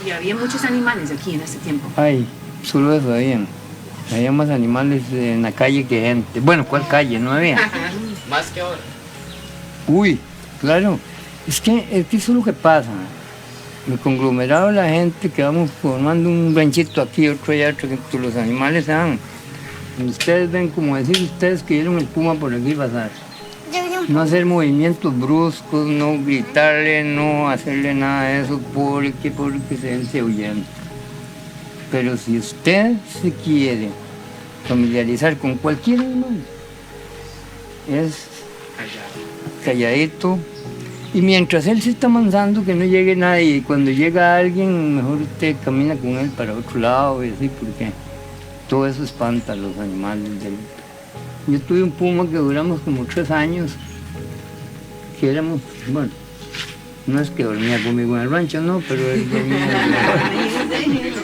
¿Y había muchos animales aquí en ese tiempo? Ay, solo eso habían. Había más animales en la calle que gente. Bueno, ¿cuál calle? No había. Más que ahora. Uy, claro. Es que eso es lo que pasa. El conglomerado de la gente que vamos formando un ranchito aquí, otro allá, otro que los animales se dan. Ustedes ven, como decir ustedes que vieron el puma por aquí pasar. No hacer movimientos bruscos, no gritarle, no hacerle nada de eso porque se huyendo. Pero si usted se quiere familiarizar con cualquier animal, es calladito. Y mientras él se está manzando, que no llegue nadie. Y cuando llega alguien, mejor usted camina con él para otro lado y así, porque todo eso espanta a los animales. Yo tuve un puma que duramos como 3 años, que éramos, bueno, no es que dormía conmigo en el rancho, no, pero él dormía en el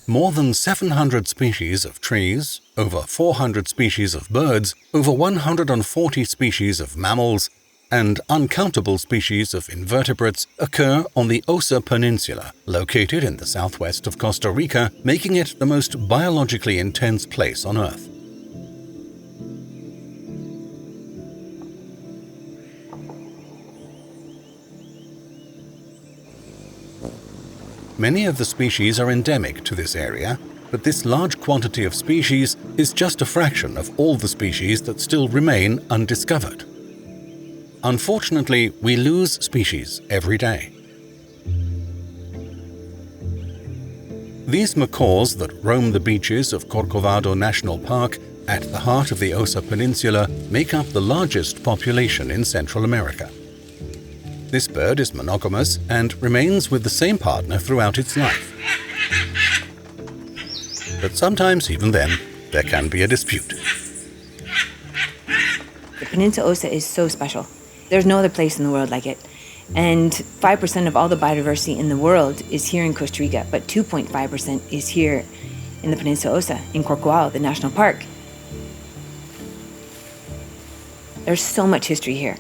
More than 700 species of trees, over 400 species of birds, over 140 species of mammals, and uncountable species of invertebrates occur on the Osa Peninsula, located in the southwest of Costa Rica, making it the most biologically intense place on Earth. Many of the species are endemic to this area, but this large quantity of species is just a fraction of all the species that still remain undiscovered. Unfortunately, we lose species every day. These macaws that roam the beaches of Corcovado National Park at the heart of the Osa Peninsula make up the largest population in Central America. This bird is monogamous and remains with the same partner throughout its life. But sometimes, even then, there can be a dispute. The Peninsula Osa is so special. There's no other place in the world like it. And 5% of all the biodiversity in the world is here in Costa Rica, but 2.5% is here in the Peninsula Osa, in Corcovado, the national park. There's so much history here.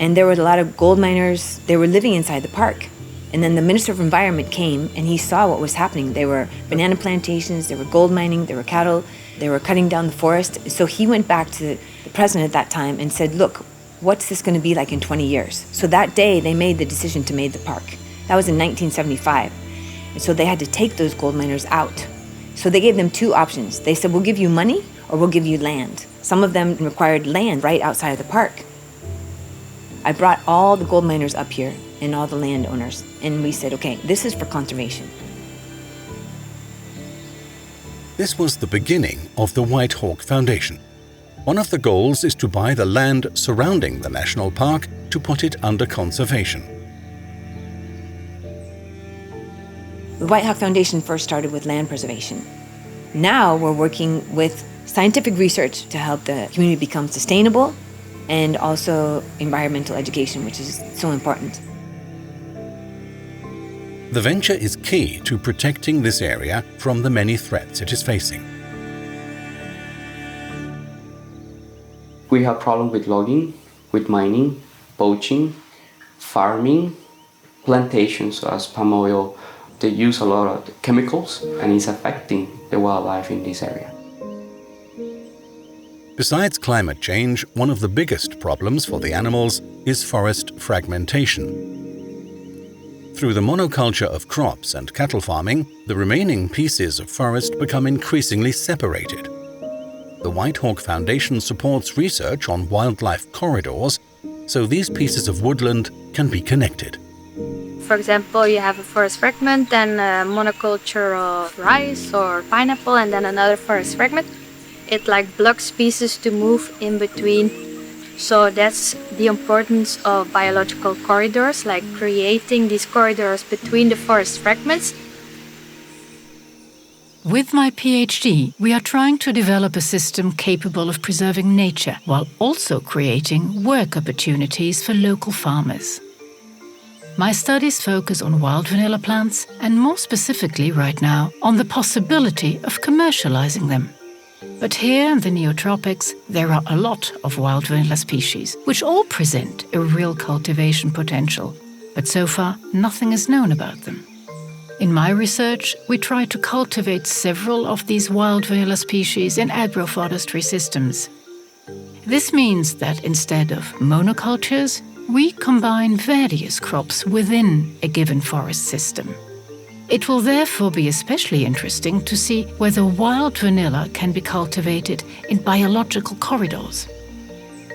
And there were a lot of gold miners. They were living inside the park. And then the Minister of Environment came and he saw what was happening. There were banana plantations, there were gold mining, there were cattle, they were cutting down the forest. So he went back to the president at that time and said, look, what's this going to be like in 20 years? So that day they made the decision to make the park. That was in 1975. And so they had to take those gold miners out. So they gave them 2 options. They said, we'll give you money or we'll give you land. Some of them required land right outside of the park. I brought all the gold miners up here and all the landowners, and we said, okay, this is for conservation. This was the beginning of the White Hawk Foundation. One of the goals is to buy the land surrounding the national park to put it under conservation. The White Hawk Foundation first started with land preservation. Now we're working with scientific research to help the community become sustainable, and also environmental education, which is so important. The venture is key to protecting this area from the many threats it is facing. We have problems with logging, with mining, poaching, farming, plantations as palm oil. They use a lot of chemicals and it's affecting the wildlife in this area. Besides climate change, one of the biggest problems for the animals is forest fragmentation. Through the monoculture of crops and cattle farming, the remaining pieces of forest become increasingly separated. The White Hawk Foundation supports research on wildlife corridors, so these pieces of woodland can be connected. For example, you have a forest fragment, then a monoculture of rice or pineapple, and then another forest fragment. It like blocks species to move in between. So that's the importance of biological corridors, like creating these corridors between the forest fragments. With my PhD, we are trying to develop a system capable of preserving nature while also creating work opportunities for local farmers. My studies focus on wild vanilla plants and more specifically right now on the possibility of commercializing them. But here in the neotropics, there are a lot of wild vanilla species, which all present a real cultivation potential, but so far nothing is known about them. In my research, we try to cultivate several of these wild vanilla species in agroforestry systems. This means that instead of monocultures, we combine various crops within a given forest system. It will therefore be especially interesting to see whether wild vanilla can be cultivated in biological corridors.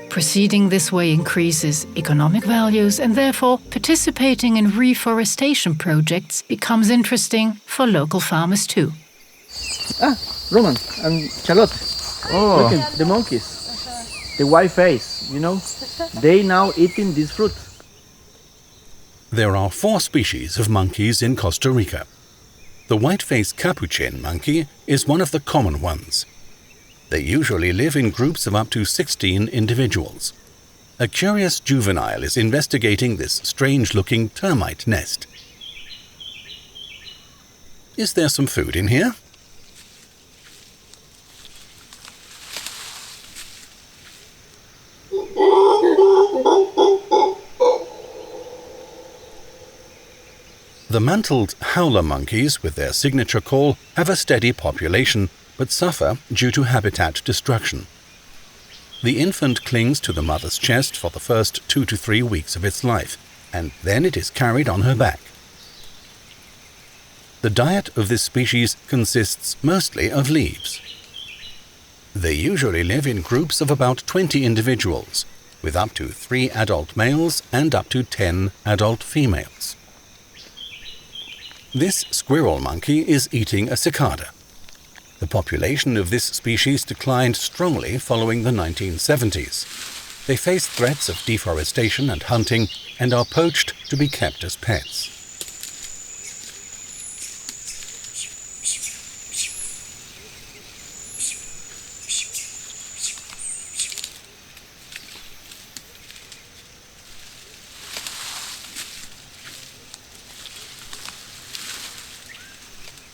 Proceeding this way increases economic values and therefore participating in reforestation projects becomes interesting for local farmers too. Roman and Charlotte. Oh. Look, the monkeys. The white face, they now eating this fruit. There are 4 species of monkeys in Costa Rica. The white-faced capuchin monkey is one of the common ones. They usually live in groups of up to 16 individuals. A curious juvenile is investigating this strange-looking termite nest. Is there some food in here? The mantled howler monkeys, with their signature call, have a steady population, but suffer due to habitat destruction. The infant clings to the mother's chest for the first 2 to 3 weeks of its life, and then it is carried on her back. The diet of this species consists mostly of leaves. They usually live in groups of about 20 individuals, with up to 3 adult males and up to 10 adult females. This squirrel monkey is eating a cicada. The population of this species declined strongly following the 1970s. They face threats of deforestation and hunting and are poached to be kept as pets.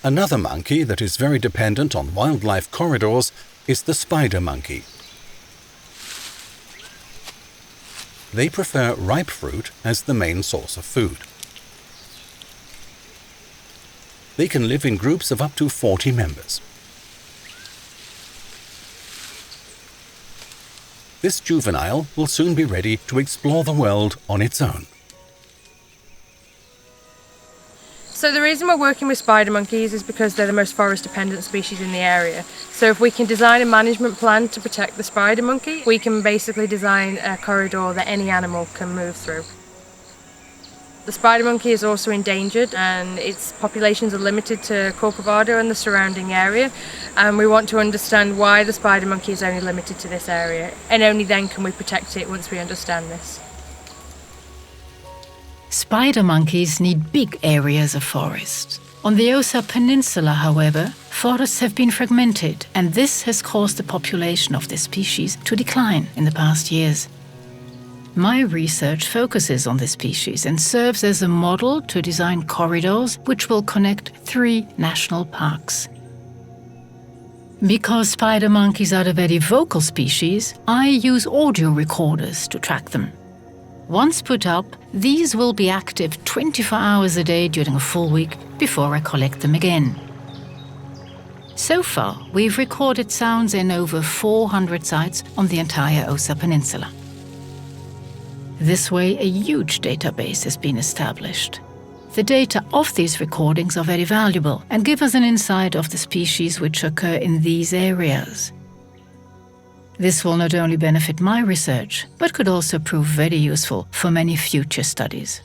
Another monkey that is very dependent on wildlife corridors is the spider monkey. They prefer ripe fruit as the main source of food. They can live in groups of up to 40 members. This juvenile will soon be ready to explore the world on its own. So the reason we're working with spider monkeys is because they're the most forest-dependent species in the area. So if we can design a management plan to protect the spider monkey, we can basically design a corridor that any animal can move through. The spider monkey is also endangered and its populations are limited to Corcovado and the surrounding area, and we want to understand why the spider monkey is only limited to this area, and only then can we protect it once we understand this. Spider monkeys need big areas of forest. On the Osa Peninsula, however, forests have been fragmented, and this has caused the population of this species to decline in the past years. My research focuses on this species and serves as a model to design corridors which will connect 3 national parks. Because spider monkeys are a very vocal species, I use audio recorders to track them. Once put up, these will be active 24 hours a day during a full week before I collect them again. So far, we've recorded sounds in over 400 sites on the entire Osa Peninsula. This way, a huge database has been established. The data of these recordings are very valuable and give us an insight of the species which occur in these areas. This will not only benefit my research, but could also prove very useful for many future studies.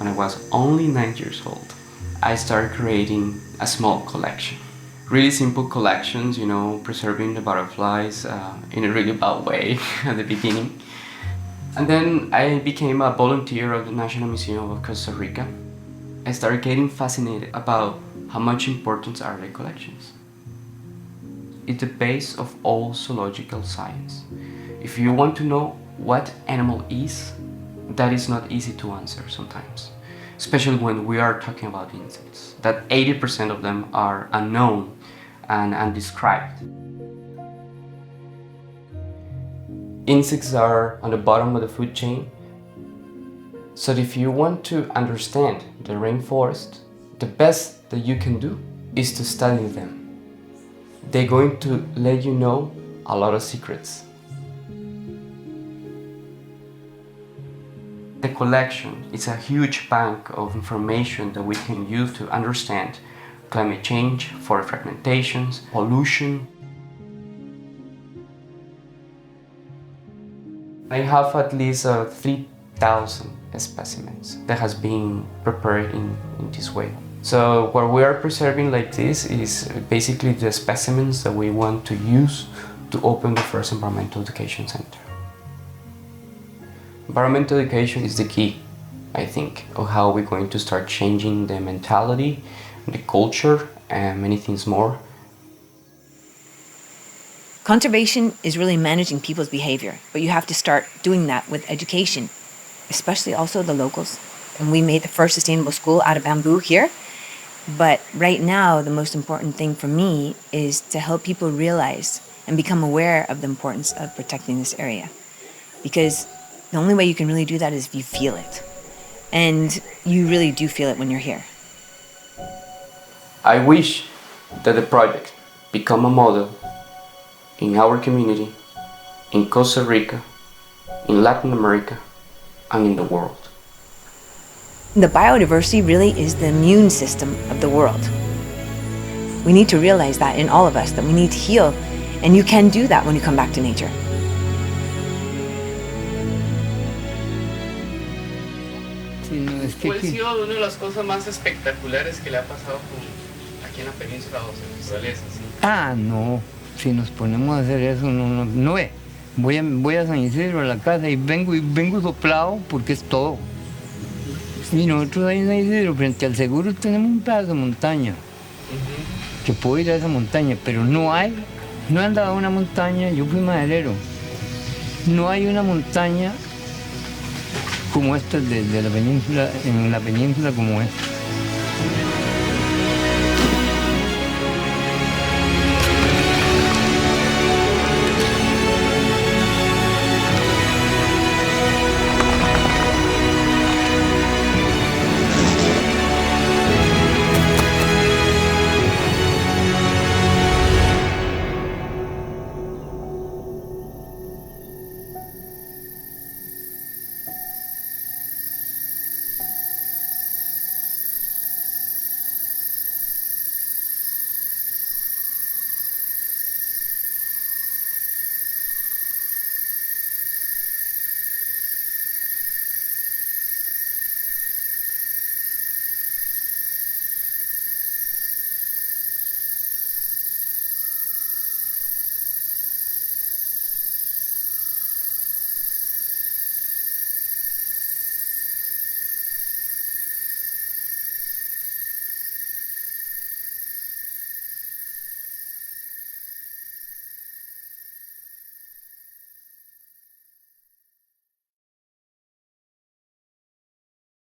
when I was only 9 years old, I started creating a small collection. Really simple collections, you know, preserving the butterflies in a really bad way at the beginning. And then I became a volunteer of the National Museum of Costa Rica. I started getting fascinated about how much importance are their collections. It's the base of all zoological science. If you want to know what animal is, that is not easy to answer sometimes, especially when we are talking about insects, that 80% of them are unknown and undescribed. Insects are on the bottom of the food chain, so if you want to understand the rainforest, the best that you can do is to study them. They're going to let you know a lot of secrets. The collection is a huge bank of information that we can use to understand climate change, forest fragmentations, pollution. I have at least 3,000 specimens that has been prepared in this way. So what we are preserving like this is basically the specimens that we want to use to open the first environmental education center. Environmental education is the key, I think, of how we're going to start changing the mentality, the culture, and many things more. Conservation is really managing people's behavior, but you have to start doing that with education, especially also the locals. And we made the first sustainable school out of bamboo here. But right now, the most important thing for me is to help people realize and become aware of the importance of protecting this area. Because the only way you can really do that is if you feel it. And you really do feel it when you're here. I wish that the project become a model in our community, in Costa Rica, in Latin America, and in the world. The biodiversity really is the immune system of the world. We need to realize that in all of us, that we need to heal, and you can do that when you come back to nature. ¿Cuál ha sido una de las cosas más espectaculares que le ha pasado aquí en la península o en naturaleza? ¿Sí? Ah, no, si nos ponemos a hacer eso, no es. Voy a San Isidro a la casa y vengo soplado porque es todo. Y nosotros ahí en San Isidro, frente al seguro, tenemos un pedazo de montaña. Que puedo ir a esa montaña, pero no he andado a una montaña, yo fui maderero. No hay una montaña como esta de la península, en la península como esta.